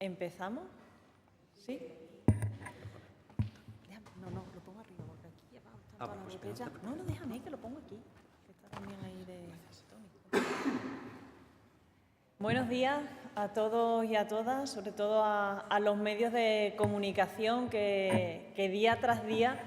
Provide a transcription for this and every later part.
¿Empezamos? ¿Sí? No, lo pongo arriba, porque aquí llevamos tanto a la botella. No, déjame, que lo pongo aquí, que está también ahí de Tony. Buenos días a todos y a todas, sobre todo a los medios de comunicación que día tras día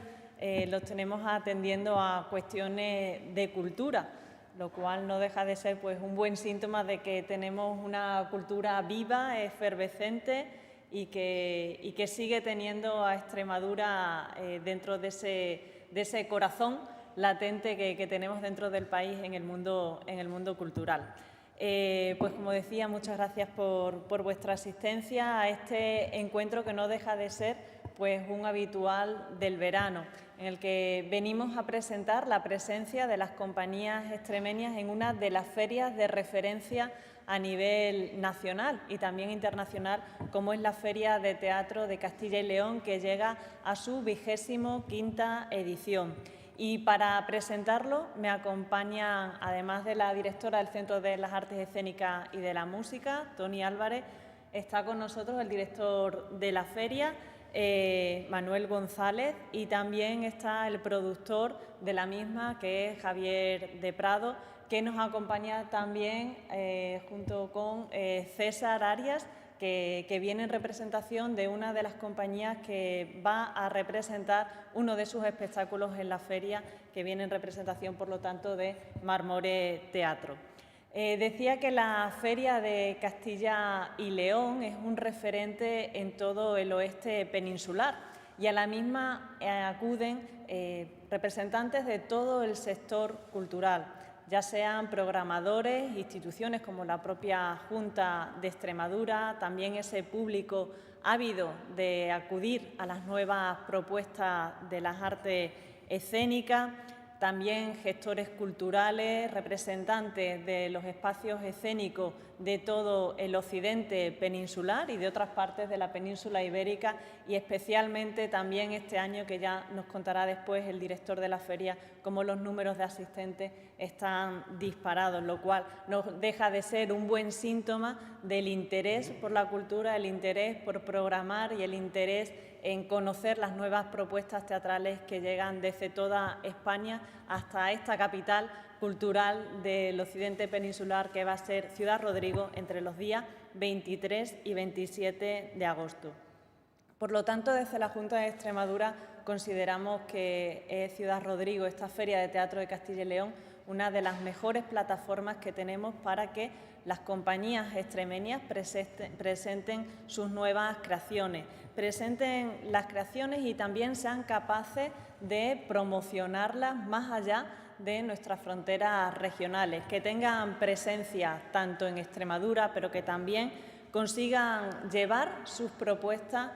los tenemos atendiendo a cuestiones de cultura, lo cual no deja de ser pues, un buen síntoma de que tenemos una cultura viva, efervescente y que sigue teniendo a Extremadura dentro de ese corazón latente que tenemos dentro del país en el mundo cultural. Pues como decía, muchas gracias por vuestra asistencia a este encuentro que no deja de ser pues, un habitual del verano, en el que venimos a presentar la presencia de las compañías extremeñas en una de las ferias de referencia a nivel nacional y también internacional, como es la Feria de Teatro de Castilla y León, que llega a su 25ª edición. Y para presentarlo me acompañan, además de la directora del Centro de las Artes Escénicas y de la Música, Tony Álvarez, está con nosotros el director de la feria, Manuel González, y también está el productor de la misma, que es Javier de Prado, que nos acompaña también junto con César Arias, que viene en representación de una de las compañías que va a representar uno de sus espectáculos en la feria, que viene en representación, por lo tanto, de Marmore Teatro. Decía que la Feria de Castilla y León es un referente en todo el oeste peninsular y a la misma acuden representantes de todo el sector cultural, ya sean programadores, instituciones como la propia Junta de Extremadura, también ese público ávido de acudir a las nuevas propuestas de las artes escénicas, también gestores culturales, representantes de los espacios escénicos de todo el occidente peninsular y de otras partes de la península ibérica, y especialmente también este año, que ya nos contará después el director de la feria, cómo los números de asistentes están disparados, lo cual no deja de ser un buen síntoma del interés por la cultura, el interés por programar y el interés en conocer las nuevas propuestas teatrales que llegan desde toda España hasta esta capital cultural del occidente peninsular, que va a ser Ciudad Rodrigo, entre los días 23 y 27 de agosto. Por lo tanto, desde la Junta de Extremadura consideramos que es Ciudad Rodrigo, esta Feria de Teatro de Castilla y León, una de las mejores plataformas que tenemos para que las compañías extremeñas presenten sus nuevas creaciones, presenten las creaciones y también sean capaces de promocionarlas más allá de nuestras fronteras regionales, que tengan presencia tanto en Extremadura, pero que también consigan llevar sus propuestas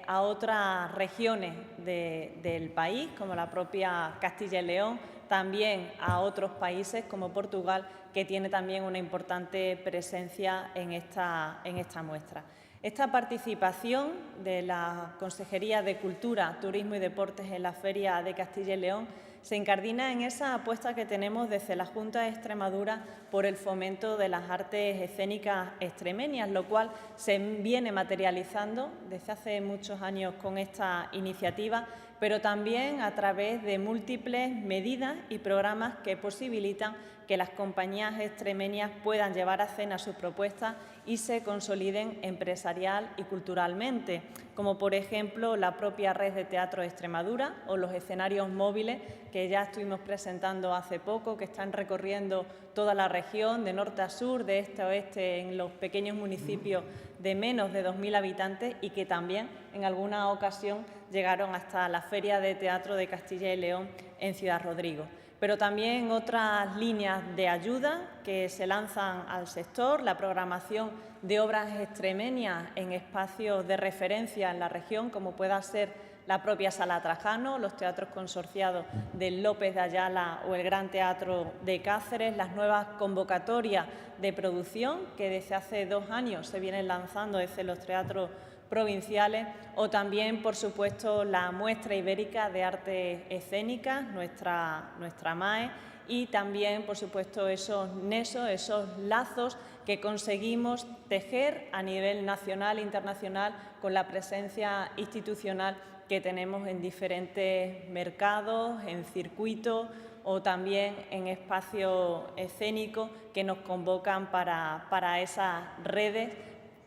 a otras regiones del país, como la propia Castilla y León, también a otros países como Portugal, que tiene también una importante presencia en esta muestra. Esta participación de la Consejería de Cultura, Turismo y Deportes en la Feria de Castilla y León se incardina en esa apuesta que tenemos desde la Junta de Extremadura por el fomento de las artes escénicas extremeñas, lo cual se viene materializando desde hace muchos años con esta iniciativa, pero también a través de múltiples medidas y programas que posibilitan que las compañías extremeñas puedan llevar a escena sus propuestas y se consoliden empresarial y culturalmente, como por ejemplo la propia Red de Teatro de Extremadura o los escenarios móviles que ya estuvimos presentando hace poco, que están recorriendo toda la región de norte a sur, de este a oeste, en los pequeños municipios de menos de 2.000 habitantes y que también en alguna ocasión llegaron hasta la Feria de Teatro de Castilla y León en Ciudad Rodrigo. Pero también otras líneas de ayuda que se lanzan al sector, la programación de obras extremeñas en espacios de referencia en la región, como pueda ser la propia Sala Trajano, los teatros consorciados del López de Ayala o el Gran Teatro de Cáceres, las nuevas convocatorias de producción que desde hace 2 años se vienen lanzando desde los teatros provinciales, o también, por supuesto, la Muestra Ibérica de Artes Escénicas, nuestra MAE, y también, por supuesto, esos nexos, esos lazos que conseguimos tejer a nivel nacional e internacional con la presencia institucional que tenemos en diferentes mercados, en circuitos o también en espacios escénicos que nos convocan para esas redes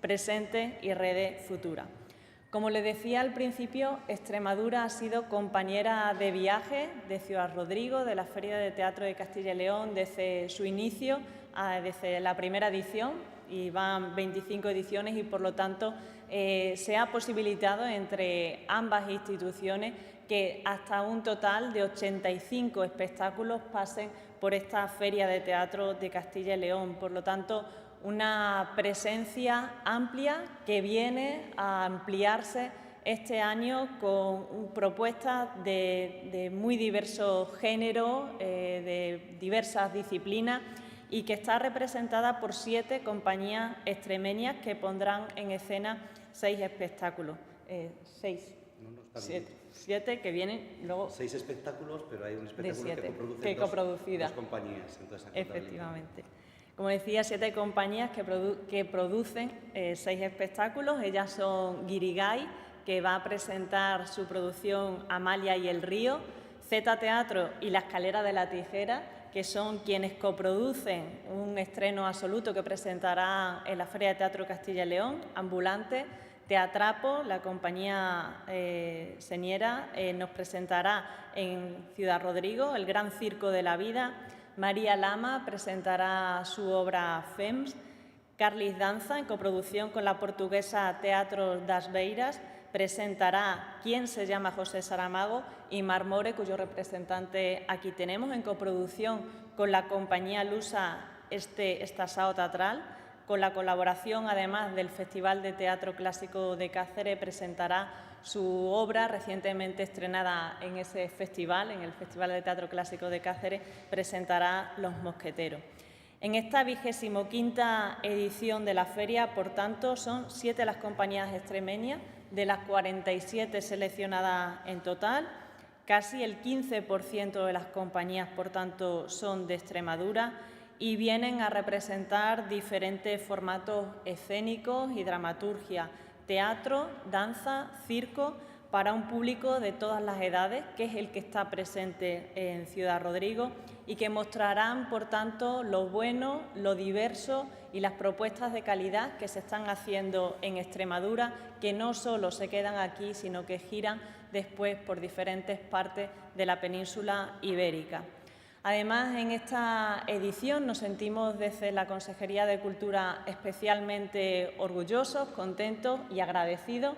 presentes y redes futuras. Como les decía al principio, Extremadura ha sido compañera de viaje de Ciudad Rodrigo, de la Feria de Teatro de Castilla y León, desde su inicio, desde la primera edición, y van 25 ediciones y, por lo tanto, se ha posibilitado entre ambas instituciones que hasta un total de 85 espectáculos pasen por esta Feria de Teatro de Castilla y León. Por lo tanto, una presencia amplia que viene a ampliarse este año con propuestas de muy diversos géneros, de diversas disciplinas, y que está representada por 7 compañías extremeñas que pondrán en escena 6 espectáculos. 6. No, está bien. 7 que vienen luego. 6 espectáculos, pero hay un espectáculo de 7, que coproducen dos compañías. Entonces, efectivamente. Como decía, 7 compañías que producen 6 espectáculos. Ellas son Guirigay, que va a presentar su producción Amalia y el Río, Z Teatro y La Escalera de la Tijera, que son quienes coproducen un estreno absoluto que presentará en la Feria de Teatro Castilla y León, Ambulante. Teatrapo, la compañía señera, nos presentará en Ciudad Rodrigo el Gran Circo de la Vida. María Lama presentará su obra Fems. Carlis Danza, en coproducción con la portuguesa Teatro das Beiras, presentará Quién se llama José Saramago, y Marmore, cuyo representante aquí tenemos, en coproducción con la compañía lusa Estasao Teatral. Con la colaboración, además, del Festival de Teatro Clásico de Cáceres, presentará su obra recientemente estrenada en ese festival, en el Festival de Teatro Clásico de Cáceres, presentará Los Mosqueteros. En esta 25ª edición de la feria, por tanto, son 7 las compañías extremeñas, de las 47 seleccionadas en total. Casi el 15% de las compañías, por tanto, son de Extremadura y vienen a representar diferentes formatos escénicos y dramaturgia, teatro, danza, circo, para un público de todas las edades, que es el que está presente en Ciudad Rodrigo, y que mostrarán, por tanto, lo bueno, lo diverso y las propuestas de calidad que se están haciendo en Extremadura, que no solo se quedan aquí, sino que giran después por diferentes partes de la península ibérica. Además, en esta edición nos sentimos desde la Consejería de Cultura especialmente orgullosos, contentos y agradecidos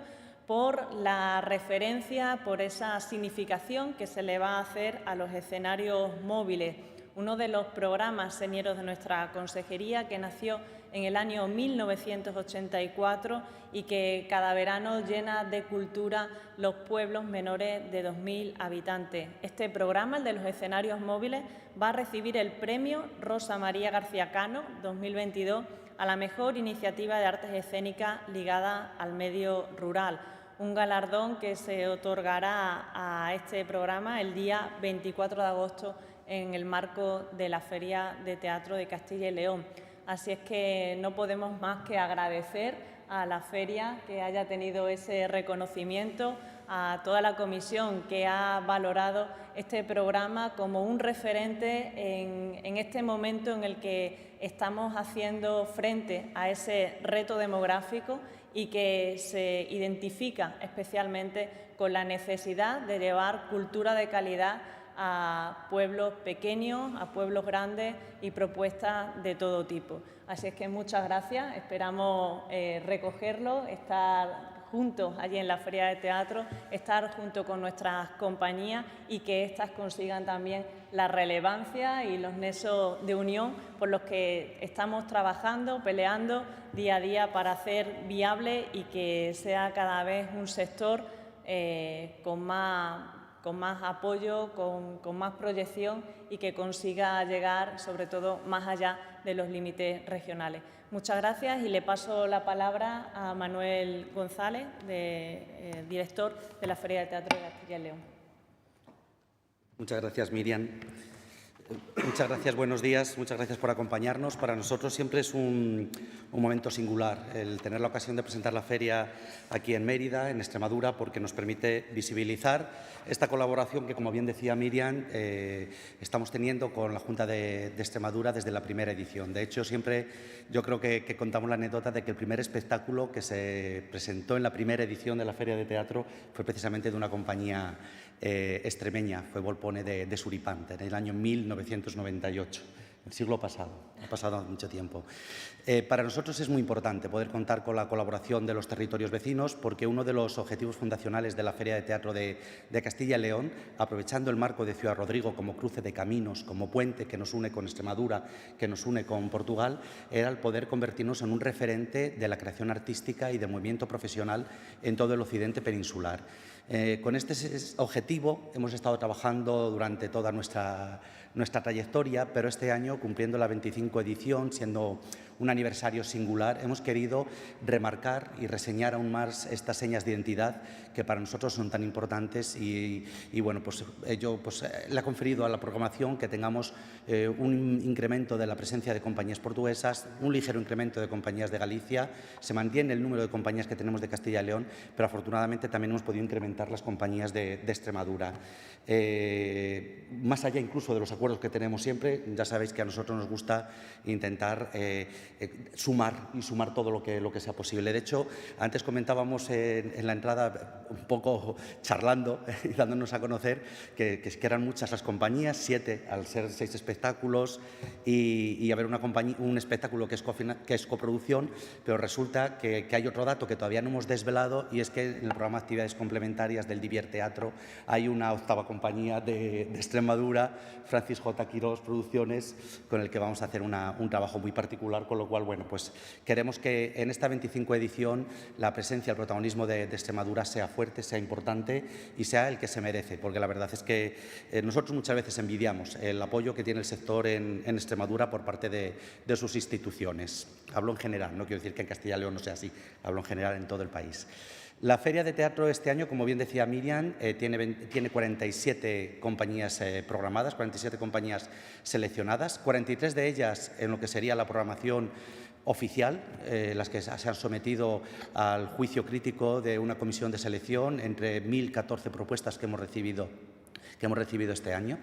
por la referencia, por esa significación que se le va a hacer a los escenarios móviles, uno de los programas señeros de nuestra consejería, que nació en el año 1984 y que cada verano llena de cultura los pueblos menores de 2.000 habitantes. Este programa, el de los escenarios móviles, va a recibir el premio Rosa María García Cano 2022 a la mejor iniciativa de artes escénicas ligada al medio rural, un galardón que se otorgará a este programa el día 24 de agosto en el marco de la Feria de Teatro de Castilla y León. Así es que no podemos más que agradecer a la feria que haya tenido ese reconocimiento, a toda la comisión que ha valorado este programa como un referente en este momento en el que estamos haciendo frente a ese reto demográfico y que se identifica especialmente con la necesidad de llevar cultura de calidad a pueblos pequeños, a pueblos grandes y propuestas de todo tipo. Así es que muchas gracias, esperamos recogerlo, estar juntos allí en la Feria de Teatro, estar junto con nuestras compañías y que éstas consigan también la relevancia y los nexos de unión por los que estamos trabajando, peleando día a día para hacer viable y que sea cada vez un sector con más más apoyo, con más proyección y que consiga llegar, sobre todo, más allá de los límites regionales. Muchas gracias y le paso la palabra a Manuel González, director de la Feria de Teatro de Castilla y León. Muchas gracias, Miriam. Muchas gracias, buenos días, muchas gracias por acompañarnos. Para nosotros siempre es un momento singular el tener la ocasión de presentar la feria aquí en Mérida, en Extremadura, porque nos permite visibilizar esta colaboración que, como bien decía Miriam, estamos teniendo con la Junta de Extremadura desde la primera edición. De hecho, siempre yo creo que contamos la anécdota de que el primer espectáculo que se presentó en la primera edición de la Feria de Teatro fue precisamente de una compañía extremeña, fue Volpone de Suripanta, en el año 1998, el siglo pasado, ha pasado mucho tiempo. Para nosotros es muy importante poder contar con la colaboración de los territorios vecinos, porque uno de los objetivos fundacionales de la Feria de Teatro de Castilla y León, aprovechando el marco de Ciudad Rodrigo como cruce de caminos, como puente que nos une con Extremadura, que nos une con Portugal, era el poder convertirnos en un referente de la creación artística y del movimiento profesional en todo el occidente peninsular. Con este objetivo hemos estado trabajando durante toda nuestra trayectoria, pero este año, cumpliendo la 25 edición, siendo un aniversario singular, hemos querido remarcar y reseñar aún más estas señas de identidad que para nosotros son tan importantes y bueno, pues ello le ha conferido a la programación que tengamos un incremento de la presencia de compañías portuguesas, un ligero incremento de compañías de Galicia, se mantiene el número de compañías que tenemos de Castilla y León, pero afortunadamente también hemos podido incrementar las compañías de Extremadura. Más allá incluso de los acuerdos que tenemos siempre, ya sabéis que a nosotros nos gusta intentar sumar todo lo que sea posible. De hecho, antes comentábamos en la entrada, un poco charlando y dándonos a conocer que eran muchas las compañías, 7 al ser 6 espectáculos y haber un espectáculo que es coproducción, pero resulta que hay otro dato que todavía no hemos desvelado y es que en el programa de actividades complementarias del Divier Teatro hay una 8ª compañía de Extremadura, Francis J. Quirós Producciones, con el que vamos a hacer un trabajo muy particular, con lo cual, bueno, pues queremos que en esta 25 edición la presencia, el protagonismo de Extremadura sea fuerte, sea importante y sea el que se merece, porque la verdad es que nosotros muchas veces envidiamos el apoyo que tiene el sector en Extremadura por parte de sus instituciones. Hablo en general, no quiero decir que en Castilla y León no sea así, hablo en general en todo el país. La Feria de Teatro este año, como bien decía Miriam, tiene 47 compañías programadas, 47 compañías seleccionadas, 43 de ellas en lo que sería la programación oficial, las que se han sometido al juicio crítico de una comisión de selección entre 1.014 propuestas que hemos recibido este año.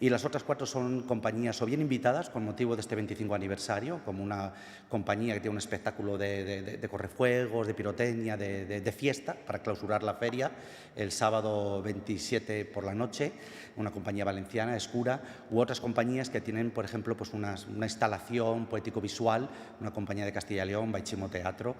Y las otras 4 son compañías o bien invitadas con motivo de este 25 aniversario, como una compañía que tiene un espectáculo de correfuegos, de pirotecnia, de fiesta para clausurar la feria el sábado 27 por la noche, una compañía valenciana, Escura, u otras compañías que tienen, por ejemplo, pues una instalación poético-visual, una compañía de Castilla y León, Baichimo Teatro,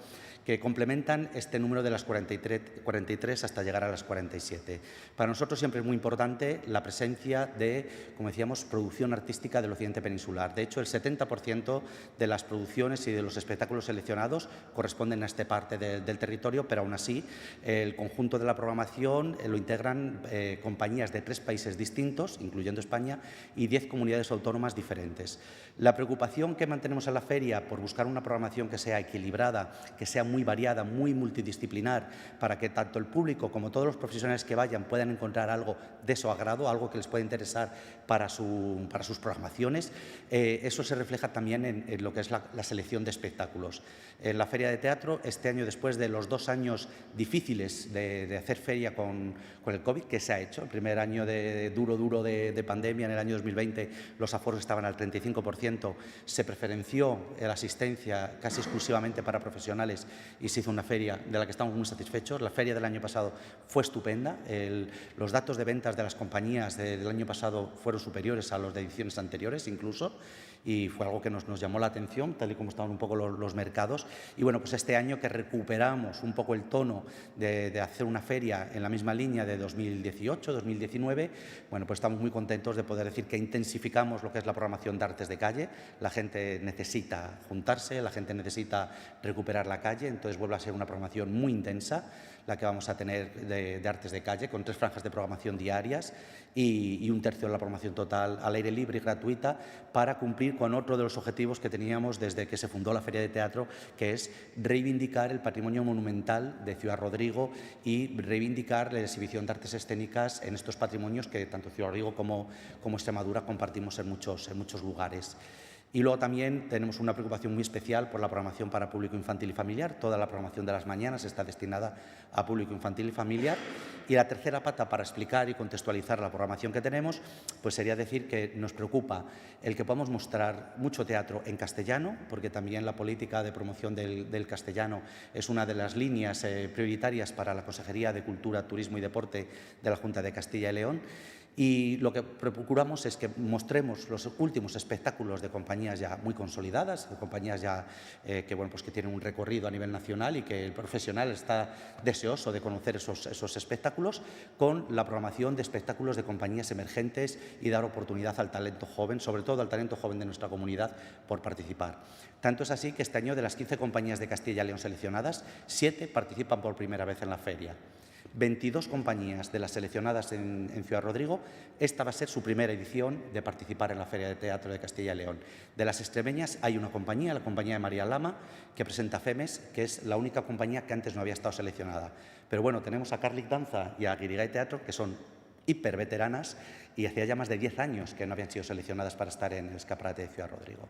que complementan este número de las 43 hasta llegar a las 47. Para nosotros siempre es muy importante la presencia de, como decíamos, producción artística del occidente peninsular. De hecho, el 70% de las producciones y de los espectáculos seleccionados corresponden a esta parte del territorio, pero aún así el conjunto de la programación lo integran compañías de 3 países distintos, incluyendo España, y 10 comunidades autónomas diferentes. La preocupación que mantenemos en la feria por buscar una programación que sea equilibrada, que sea muy variada, muy multidisciplinar, para que tanto el público como todos los profesionales que vayan puedan encontrar algo de su agrado, algo que les pueda interesar para sus programaciones, eso se refleja también en lo que es la selección de espectáculos. En la Feria de Teatro, este año, después de los 2 años difíciles de hacer feria con el COVID, que se ha hecho, el primer año duro de pandemia, en el año 2020 los aforos estaban al 35%, se preferenció la asistencia casi exclusivamente para profesionales y se hizo una feria de la que estamos muy satisfechos. La feria del año pasado fue estupenda, los datos de ventas de las compañías del año pasado fueron superiores a los de ediciones anteriores incluso, y fue algo que nos llamó la atención, tal y como estaban un poco los mercados. Y bueno, pues este año que recuperamos un poco el tono de hacer una feria en la misma línea de 2018, 2019, bueno, pues estamos muy contentos de poder decir que intensificamos lo que es la programación de artes de calle. La gente necesita juntarse, la gente necesita recuperar la calle, entonces vuelve a ser una programación muy intensa. la que vamos a tener de artes de calle, con 3 franjas de programación diarias y un tercio de la programación total al aire libre y gratuita, para cumplir con otro de los objetivos que teníamos desde que se fundó la Feria de Teatro, que es reivindicar el patrimonio monumental de Ciudad Rodrigo y reivindicar la exhibición de artes escénicas en estos patrimonios que tanto Ciudad Rodrigo como Extremadura compartimos en muchos lugares. Y luego también tenemos una preocupación muy especial por la programación para público infantil y familiar. Toda la programación de las mañanas está destinada a público infantil y familiar. Y la tercera pata para explicar y contextualizar la programación que tenemos, pues sería decir que nos preocupa el que podamos mostrar mucho teatro en castellano, porque también la política de promoción del castellano es una de las líneas prioritarias para la Consejería de Cultura, Turismo y Deporte de la Junta de Castilla y León. Y lo que procuramos es que mostremos los últimos espectáculos de compañías ya muy consolidadas, de compañías ya que tienen un recorrido a nivel nacional y que el profesional está deseoso de conocer esos espectáculos, con la programación de espectáculos de compañías emergentes y dar oportunidad al talento joven, sobre todo al talento joven de nuestra comunidad, por participar. Tanto es así que este año, de las 15 compañías de Castilla y León seleccionadas, 7 participan por primera vez en la feria. 22 compañías de las seleccionadas en Ciudad Rodrigo, esta va a ser su primera edición de participar en la Feria de Teatro de Castilla y León. De las extremeñas hay una compañía, la compañía de María Lama, que presenta FEMES, que es la única compañía que antes no había estado seleccionada. Pero bueno, tenemos a Carlic Danza y a Guirigay Teatro, que son hiperveteranas y hacía ya más de 10 años que no habían sido seleccionadas para estar en el escaparate de Ciudad Rodrigo.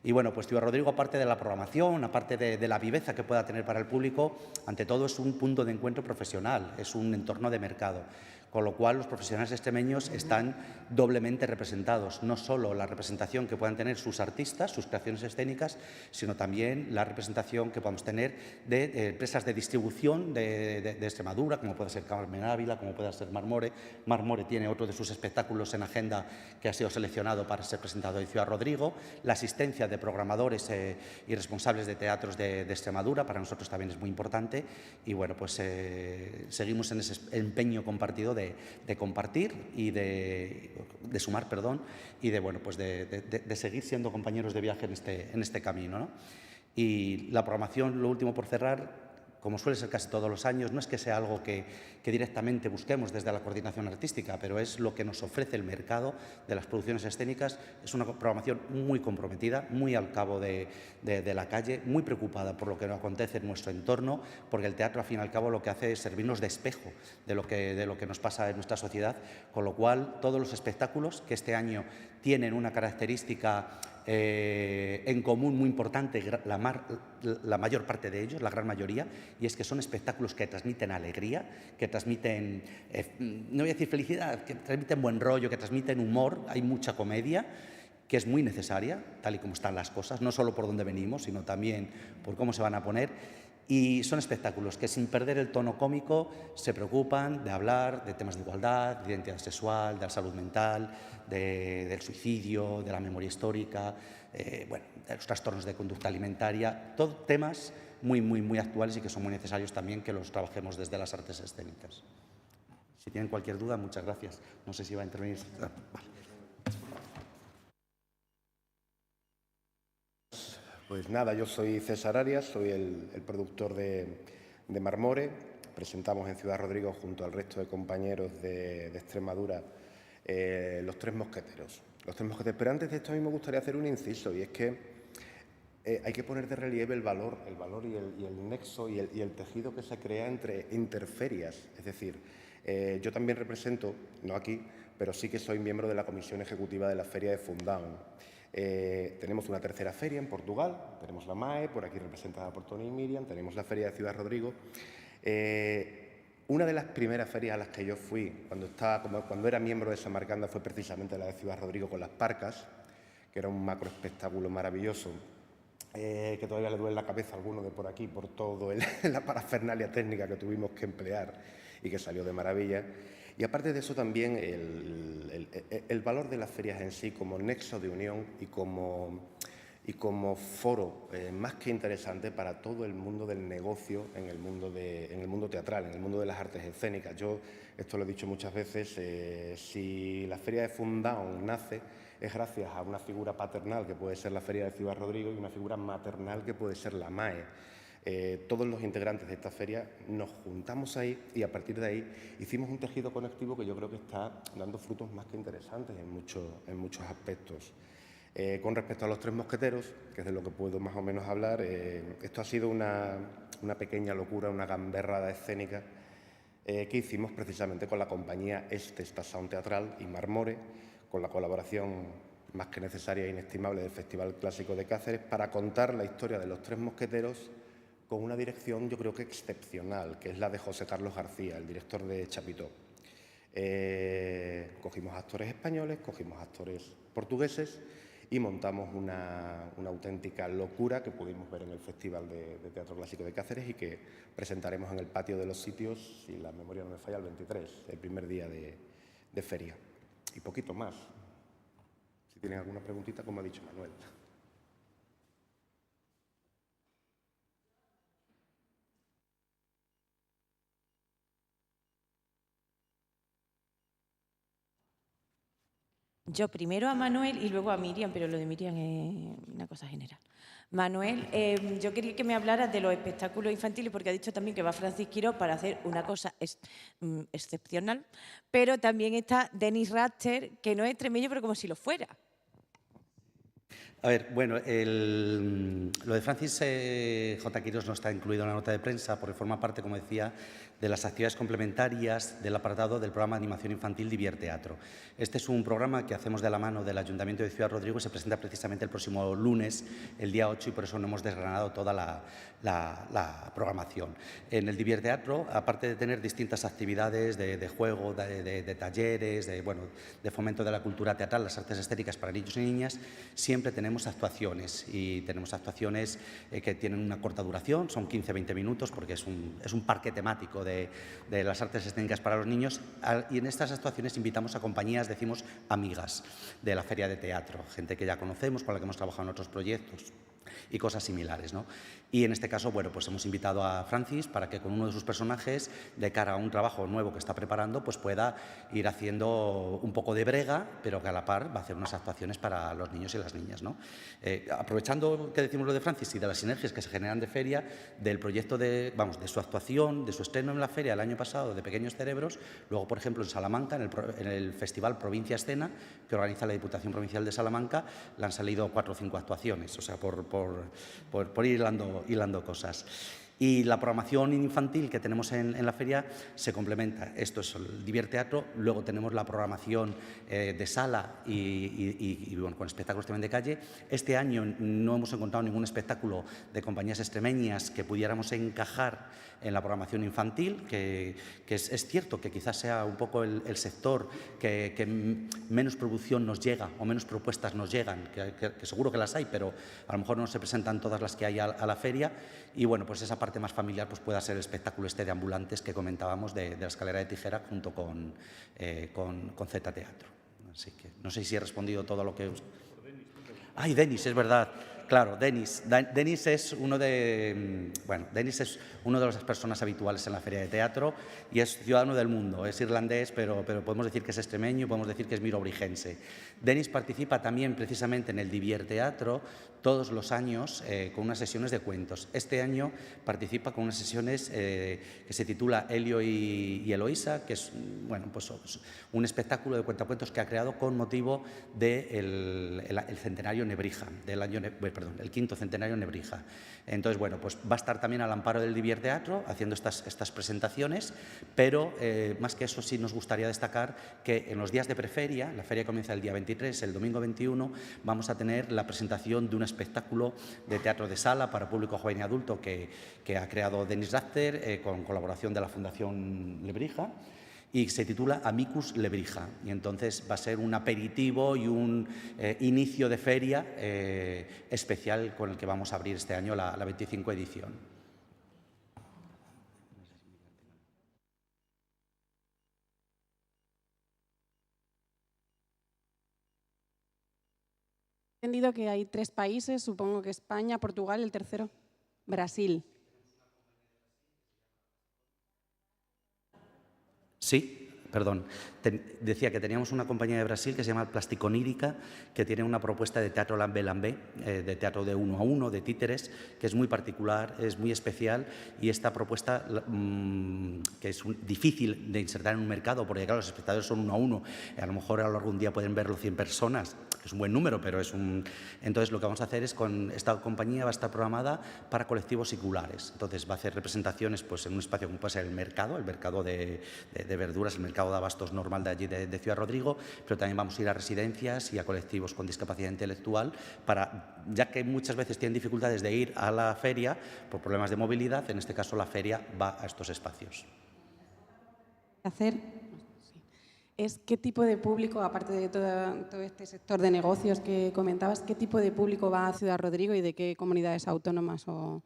Y bueno, pues Ciudad Rodrigo, aparte de la programación, aparte de la viveza que pueda tener para el público, ante todo es un punto de encuentro profesional, es un entorno de mercado, con lo cual los profesionales extremeños están doblemente representados, no solo la representación que puedan tener sus artistas, sus creaciones escénicas, sino también la representación que podamos tener de empresas de distribución de Extremadura, como puede ser Carmen Ávila, como puede ser Marmore. Marmore tiene otro de sus espectáculos en agenda que ha sido seleccionado para ser presentado en Ciudad Rodrigo, la asistencia de programadores y responsables de teatros de Extremadura, para nosotros también es muy importante, y bueno, pues seguimos en ese empeño compartido de compartir y de sumar, perdón, y de seguir siendo compañeros de viaje en este camino, ¿no? Y la programación, lo último por cerrar, como suele ser casi todos los años, no es que sea algo que directamente busquemos desde la coordinación artística, pero es lo que nos ofrece el mercado de las producciones escénicas. Es una programación muy comprometida, muy al cabo de la calle, muy preocupada por lo que nos acontece en nuestro entorno, porque el teatro, al fin y al cabo, lo que hace es servirnos de espejo de lo que nos pasa en nuestra sociedad, con lo cual todos los espectáculos que este año tienen una característica en común muy importante, la mayor parte de ellos, la gran mayoría, y es que son espectáculos que transmiten alegría, que transmiten, no voy a decir felicidad, que transmiten buen rollo, que transmiten humor, hay mucha comedia, que es muy necesaria, tal y como están las cosas, no solo por dónde venimos, sino también por cómo se van a poner. Y son espectáculos que, sin perder el tono cómico, se preocupan de hablar de temas de igualdad, de identidad sexual, de la salud mental, del suicidio, de la memoria histórica, de los trastornos de conducta alimentaria, todos temas muy, muy, muy actuales y que son muy necesarios también que los trabajemos desde las artes escénicas. Si tienen cualquier duda, muchas gracias. No sé si va a intervenir. Vale. Pues nada, yo soy César Arias, soy el productor de Marmore. Presentamos en Ciudad Rodrigo, junto al resto de compañeros de Extremadura, Los Tres Mosqueteros. Los Tres Mosqueteros. Pero antes de esto, a mí me gustaría hacer un inciso, y es que hay que poner de relieve el valor y el nexo y el tejido que se crea entre interferias. Es decir, yo también represento, no aquí, pero sí que soy miembro de la comisión ejecutiva de la Feria de Fundown. Tenemos una tercera feria en Portugal, tenemos la MAE, por aquí representada por Tony y Miriam, tenemos la Feria de Ciudad Rodrigo. Una de las primeras ferias a las que yo fui cuando era miembro de Samarcanda fue precisamente la de Ciudad Rodrigo con las Parcas, que era un macro espectáculo maravilloso, que todavía le duele la cabeza a alguno de por aquí por todo la parafernalia técnica que tuvimos que emplear y que salió de maravilla. Y aparte de eso también el valor de las ferias en sí como nexo de unión y como foro más que interesante para todo el mundo del negocio en el mundo teatral, en el mundo de las artes escénicas. Yo esto lo he dicho muchas veces, si la Feria de Fundown nace es gracias a una figura paternal que puede ser la Feria de Ciudad Rodrigo y una figura maternal que puede ser la MAE. Todos los integrantes de esta feria nos juntamos ahí y a partir de ahí hicimos un tejido conectivo que yo creo que está dando frutos más que interesantes en muchos aspectos. Con respecto a los Tres Mosqueteros, que es de lo que puedo más o menos hablar, esto ha sido una pequeña locura, una gamberrada escénica que hicimos precisamente con la compañía Esta Sound Teatral y Marmore, con la colaboración más que necesaria e inestimable del Festival Clásico de Cáceres, para contar la historia de los Tres Mosqueteros con una dirección yo creo que excepcional, que es la de José Carlos García, el director de Chapitó. Cogimos actores españoles, cogimos actores portugueses y montamos una auténtica locura que pudimos ver en el Festival de Teatro Clásico de Cáceres y que presentaremos en el Patio de los Sitios, si la memoria no me falla, el 23, el primer día de feria. Y poquito más. Si tienen alguna preguntita, como ha dicho Manuel. Yo primero a Manuel y luego a Miriam, pero lo de Miriam es una cosa general. Manuel, yo quería que me hablaras de los espectáculos infantiles, porque ha dicho también que va Francis Quirós para hacer una cosa excepcional, pero también está Denis Rachter, que no es extremeño, pero como si lo fuera. A ver, bueno, lo de Francis J. Quirós no está incluido en la nota de prensa porque forma parte, como decía, de las actividades complementarias del apartado del programa de animación infantil Divierteatro. Este es un programa que hacemos de la mano del Ayuntamiento de Ciudad Rodrigo y se presenta precisamente el próximo lunes, el día 8, y por eso no hemos desgranado toda la programación. En el Divierteatro, aparte de tener distintas actividades de juego, de talleres, de fomento de la cultura teatral, las artes escénicas para niños y niñas, siempre tenemos actuaciones y tenemos actuaciones que tienen una corta duración, son 15-20 minutos porque es un parque temático de las artes escénicas para los niños, y en estas actuaciones invitamos a compañías, decimos, amigas de la Feria de Teatro, gente que ya conocemos, con la que hemos trabajado en otros proyectos y cosas similares, ¿no? Y en este caso, bueno, pues hemos invitado a Francis para que con uno de sus personajes, de cara a un trabajo nuevo que está preparando, pues pueda ir haciendo un poco de brega, pero que a la par va a hacer unas actuaciones para los niños y las niñas, ¿no? Aprovechando que decimos lo de Francis y de las sinergias que se generan de feria, del proyecto de su actuación, de su estreno en la feria el año pasado de Pequeños Cerebros, luego, por ejemplo, en Salamanca, en el Festival Provincia Escena, que organiza la Diputación Provincial de Salamanca, le han salido 4 o 5 actuaciones, o sea, por ir hilando cosas. Y la programación infantil que tenemos en la feria se complementa. Esto es el Divierteatro, luego tenemos la programación de sala y bueno, con espectáculos también de calle. Este año no hemos encontrado ningún espectáculo de compañías extremeñas que pudiéramos encajar en la programación infantil, que es cierto que quizás sea un poco el sector que menos producción nos llega o menos propuestas nos llegan, que seguro que las hay, pero a lo mejor no se presentan todas las que hay a la feria. Y bueno, pues esa parte más familiar pues pueda ser el espectáculo este de ambulantes que comentábamos de la escalera de tijera junto con Z Teatro. Así que no sé si he respondido todo lo que... ¡Ay, Denis, es verdad! Claro, Denis es uno de las personas habituales en la Feria de Teatro y es ciudadano del mundo, es irlandés, pero podemos decir que es extremeño y podemos decir que es mirobrigense. Denis participa también precisamente en el Divierteatro todos los años con unas sesiones de cuentos. Este año participa con unas sesiones que se titula Helio y Eloísa, que es un espectáculo de cuentacuentos que ha creado con motivo del centenario Nebrija, el 5º centenario Nebrija. Entonces, bueno, pues va a estar también al amparo del Divierteatro haciendo estas presentaciones, pero más que eso sí nos gustaría destacar que en los días de preferia, la feria comienza el día 23, el domingo 21, vamos a tener la presentación de un espectáculo de teatro de sala para público joven y adulto que ha creado Denis Rachter con colaboración de la Fundación Lebrija, y se titula Amicus Lebrija, y entonces va a ser un aperitivo y un inicio de feria especial con el que vamos a abrir este año la 25 edición. He entendido que hay 3 países, supongo que España, Portugal, el tercero, Brasil. Sí, perdón, decía que teníamos una compañía de Brasil que se llama Plasticonírica, que tiene una propuesta de teatro lambé-lambé, de teatro de 1 a 1, de títeres, que es muy particular, es muy especial, y esta propuesta, que es difícil de insertar en un mercado, porque claro, los espectadores son 1 a 1, a lo mejor a lo largo de un día pueden verlo 100 personas, que es un buen número, pero es un... Entonces, lo que vamos a hacer es, con esta compañía va a estar programada para colectivos singulares. Entonces, va a hacer representaciones pues, en un espacio como puede ser el mercado de verduras, el mercado de abastos normal de allí de Ciudad Rodrigo, pero también vamos a ir a residencias y a colectivos con discapacidad intelectual, ya que muchas veces tienen dificultades de ir a la feria por problemas de movilidad, en este caso la feria va a estos espacios. Es qué tipo de público, aparte de todo este sector de negocios que comentabas, qué tipo de público va a Ciudad Rodrigo y de qué comunidades autónomas o...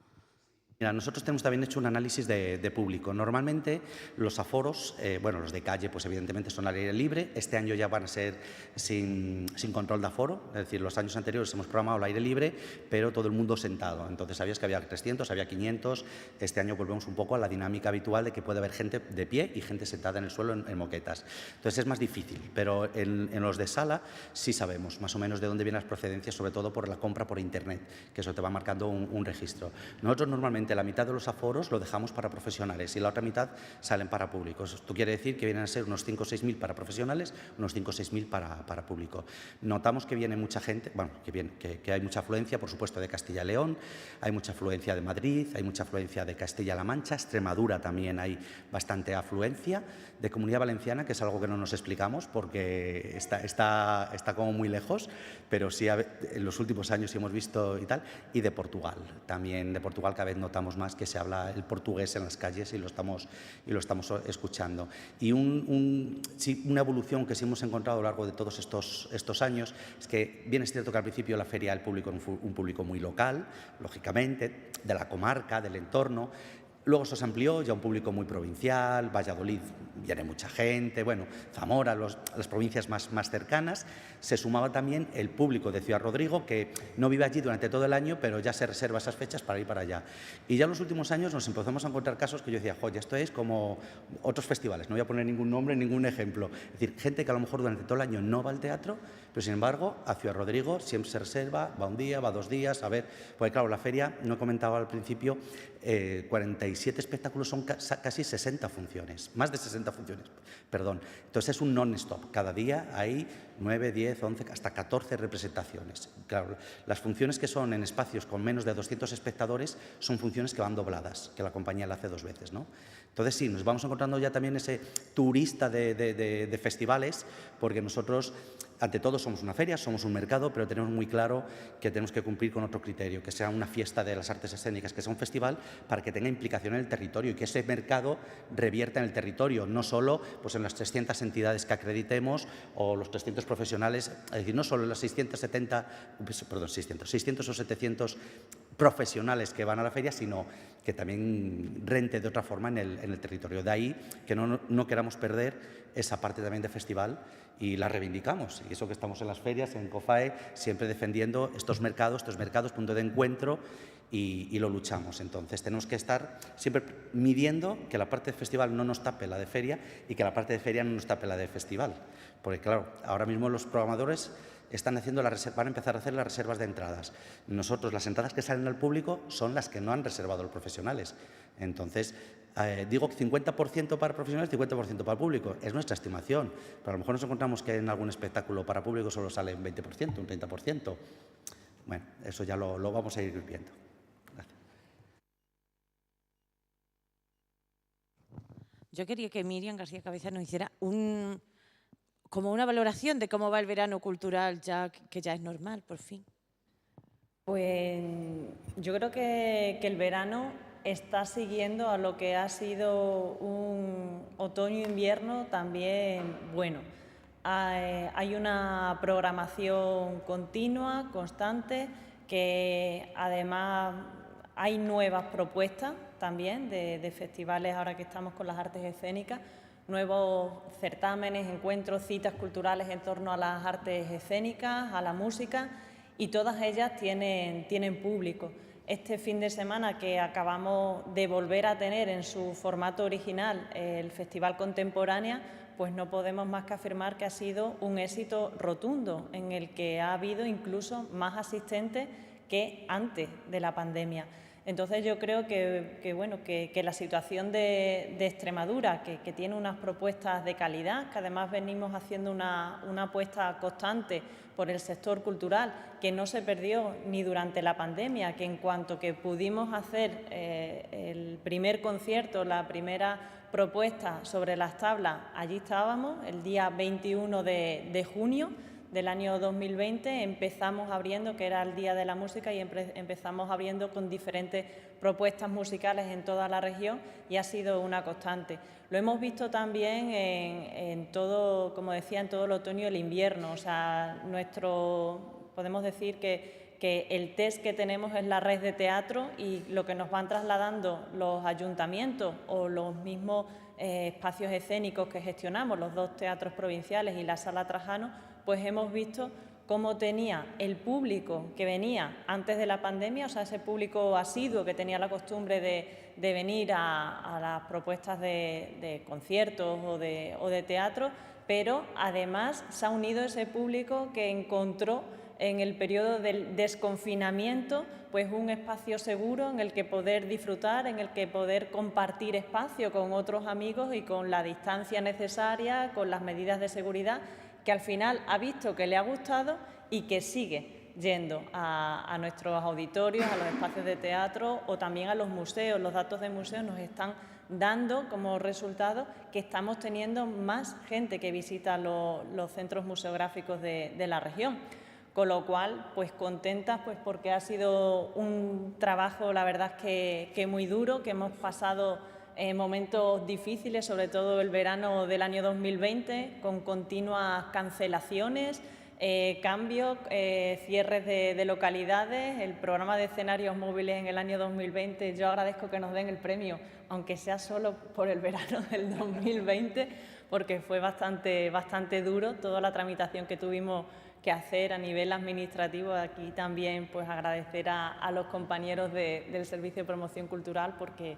Mira, nosotros tenemos también hecho un análisis de público. Normalmente los aforos, bueno, los de calle, pues evidentemente son al aire libre. Este año ya van a ser sin control de aforo, es decir, los años anteriores hemos programado al aire libre, pero todo el mundo sentado. Entonces sabías que había 300, había 500. Este año volvemos un poco a la dinámica habitual de que puede haber gente de pie y gente sentada en el suelo en moquetas. Entonces es más difícil, pero en los de sala sí sabemos más o menos de dónde vienen las procedencias, sobre todo por la compra por internet, que eso te va marcando un registro. Nosotros normalmente la mitad de los aforos lo dejamos para profesionales y la otra mitad salen para públicos. Esto quiere decir que vienen a ser unos 5 o 6.000 para profesionales, unos 5 o 6.000 para público. Notamos que viene mucha gente, bueno, que hay mucha afluencia, por supuesto, de Castilla y León, hay mucha afluencia de Madrid, hay mucha afluencia de Castilla-La Mancha, Extremadura también hay bastante afluencia, de Comunidad Valenciana, que es algo que no nos explicamos porque está como muy lejos, pero sí en los últimos años sí hemos visto y tal, y de Portugal. También de Portugal cada vez notamos más que se habla el portugués en las calles y lo estamos escuchando. Y una evolución que sí hemos encontrado a lo largo de todos estos años es que bien es cierto que al principio la feria el público era un público muy local, lógicamente, de la comarca, del entorno. Luego eso se amplió ya a un público muy provincial, Valladolid viene mucha gente, bueno, Zamora, las provincias más cercanas. Se sumaba también el público de Ciudad Rodrigo, que no vive allí durante todo el año, pero ya se reserva esas fechas para ir para allá. Y ya en los últimos años nos empezamos a encontrar casos que yo decía, joder, esto es como otros festivales, no voy a poner ningún nombre, ningún ejemplo. Es decir, gente que a lo mejor durante todo el año no va al teatro, pero sin embargo a Ciudad Rodrigo siempre se reserva, va un día, va 2 días, a ver, porque claro, la feria, no comentaba al principio, 47 espectáculos son casi 60 funciones, más de 60 funciones, perdón. Entonces es un non-stop, cada día hay 9, 10, 11, hasta 14 representaciones. Claro, las funciones que son en espacios con menos de 200 espectadores son funciones que van dobladas, que la compañía la hace 2 veces, ¿no? Entonces sí, nos vamos encontrando ya también ese turista de festivales, porque nosotros, ante todo, somos una feria, somos un mercado, pero tenemos muy claro que tenemos que cumplir con otro criterio, que sea una fiesta de las artes escénicas, que sea un festival para que tenga implicación en el territorio y que ese mercado revierta en el territorio, no solo pues, en las 300 entidades que acreditemos o los 300 profesionales, es decir, no solo en las 600 o 700 profesionales que van a la feria, sino que también rente de otra forma en el territorio. De ahí que no queramos perder esa parte también de festival y la reivindicamos. Y eso que estamos en las ferias, en COFAE, siempre defendiendo estos mercados, punto de encuentro, y lo luchamos. Entonces tenemos que estar siempre midiendo que la parte de festival no nos tape la de feria y que la parte de feria no nos tape la de festival. Porque claro, ahora mismo los programadores van a empezar a hacer las reservas de entradas. Nosotros, las entradas que salen al público son las que no han reservado los profesionales. Entonces, digo 50% para profesionales, 50% para público. Es nuestra estimación, pero a lo mejor nos encontramos que en algún espectáculo para público solo sale un 20%, un 30%. Bueno, eso ya lo vamos a ir viendo. Gracias. Yo quería que Miriam García Cabeza nos hiciera como una valoración de cómo va el verano cultural, que ya es normal, por fin. Pues yo creo que el verano está siguiendo a lo que ha sido un otoño-invierno también bueno. Hay una programación continua, constante, que además hay nuevas propuestas también de festivales, ahora que estamos con las artes escénicas, nuevos certámenes, encuentros, citas culturales en torno a las artes escénicas, a la música, y todas ellas tienen público. Este fin de semana que acabamos de volver a tener en su formato original el Festival Contemporánea, pues no podemos más que afirmar que ha sido un éxito rotundo, en el que ha habido incluso más asistentes que antes de la pandemia. Entonces yo creo que la situación de Extremadura, que tiene unas propuestas de calidad, que además venimos haciendo una apuesta constante por el sector cultural, que no se perdió ni durante la pandemia, que en cuanto que pudimos hacer el primer concierto, la primera propuesta sobre las tablas, allí estábamos, el día 21 de junio del año 2020 empezamos abriendo, que era el Día de la Música, y empezamos abriendo con diferentes propuestas musicales en toda la región y ha sido una constante. Lo hemos visto también en todo, como decía, en todo el otoño y el invierno. O sea, podemos decir que el test que tenemos es la red de teatro y lo que nos van trasladando los ayuntamientos o los mismos espacios escénicos que gestionamos, los 2 teatros provinciales y la Sala Trajano, pues hemos visto cómo tenía el público que venía antes de la pandemia, o sea, ese público asiduo que tenía la costumbre de venir a las propuestas de conciertos o de teatro, pero además se ha unido ese público que encontró en el periodo del desconfinamiento pues un espacio seguro en el que poder disfrutar, en el que poder compartir espacio con otros amigos y con la distancia necesaria, con las medidas de seguridad, que al final ha visto que le ha gustado y que sigue yendo a nuestros auditorios, a los espacios de teatro o también a los museos. Los datos de museos nos están dando como resultado que estamos teniendo más gente que visita los centros museográficos de la región. Con lo cual, pues contentas pues porque ha sido un trabajo, la verdad es que muy duro, que hemos pasado momentos difíciles, sobre todo el verano del año 2020, con continuas cancelaciones, cambios, cierres de localidades. El programa de escenarios móviles en el año 2020, yo agradezco que nos den el premio, aunque sea solo por el verano del 2020, porque fue bastante duro toda la tramitación que tuvimos que hacer a nivel administrativo. Aquí también pues agradecer a los compañeros del Servicio de Promoción Cultural, porque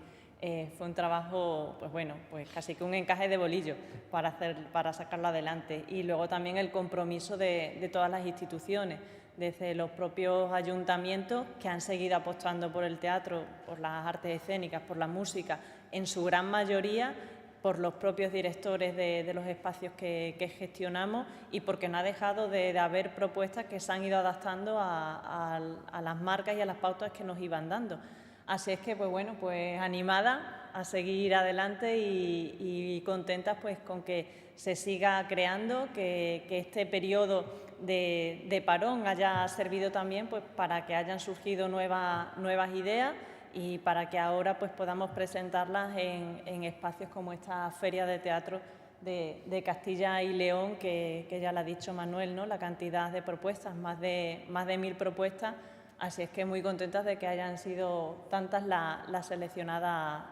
fue un trabajo, pues bueno, pues casi que un encaje de bolillo para sacarlo adelante. Y luego también el compromiso de todas las instituciones, desde los propios ayuntamientos, que han seguido apostando por el teatro, por las artes escénicas, por la música, en su gran mayoría, por los propios directores de los espacios que gestionamos y porque no ha dejado de haber propuestas que se han ido adaptando a las marcas y a las pautas que nos iban dando. Así es que, pues bueno, pues animada a seguir adelante y contentas pues con que se siga creando, que este periodo de parón haya servido también pues para que hayan surgido nuevas ideas y para que ahora pues podamos presentarlas en espacios como esta Feria de Teatro de Castilla y León, que ya lo ha dicho Manuel, ¿no? La cantidad de propuestas, más de 1000 propuestas. Así es que muy contentas de que hayan sido tantas las seleccionadas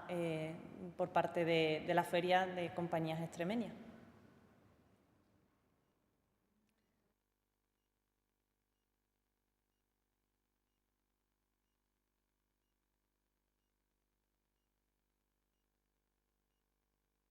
por parte de la feria de compañías extremeñas.